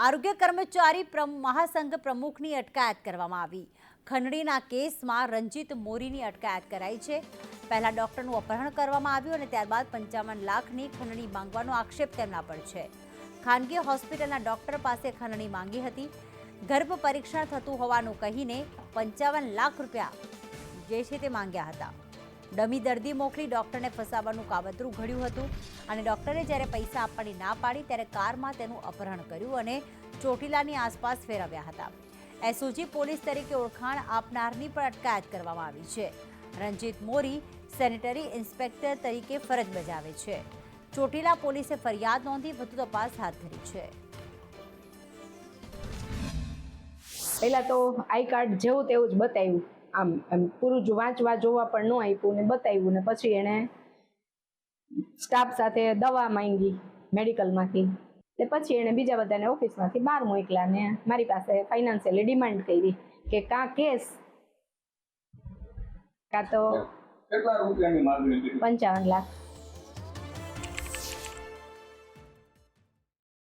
આરોગ્ય કર્મચારી મહાસંઘ પ્રમુખની અટકાયત કરવામાં આવી। ખંડણીના કેસમાં રંજીત મોરીની અટકાયત કરાઈ છે। પહેલા ડોક્ટરનું અપહરણ કરવામાં આવ્યું અને ત્યારબાદ 55 લાખની ખંડણી માંગવાનો આક્ષેપ તેમના પર છે। ખાનગી હોસ્પિટલના ડોક્ટર પાસે ખંડણી માંગી હતી। ગર્ભ પરીક્ષણ થતું હોવાનું કહીને 55 લાખ રૂપિયા જે છે તે માંગ્યા હતા। ડમી દર્દી મોકલી ડોક્ટરને ફસાવવાનું કાવતરું ઘડ્યું હતું અને ડોક્ટરે જ્યારે પૈસા આપવાની ના પાડી ત્યારે કારમાં તેનું અપહરણ કર્યું અને ચોટીલાની આસપાસ ફેરવ્યા હતા। એસઓજી પોલીસ તરીકે ઓળખાણ આપનારની પણ અટકાયત કરવામાં આવી છે। રંજીત મોરી સેનેટરી ઇન્સ્પેક્ટર તરીકે ફરજ બજાવે છે। ચોટીલા પોલીસે ફરિયાદ નોંધી વધુ તપાસ હાથ ધરી છે। પહેલા તો આઈ કાર્ડ જેવું તેવું જ બતાવ્યું, આમ પૂરું જ વાંચવા જોવા પણ ન આપ્યું ને બતાવ્યું ને પછી એણે સ્ટાફ સાથે દવા માંગી મેડિકલમાંથી, એટલે પછી એણે બીજા બધાને ઓફિસમાંથી બહાર મોકલ્યા ને મારી પાસે ફાઇનાન્શિયલી ડિમાન્ડ કરી કે કાં કેસ કાં તો 55 લાખ।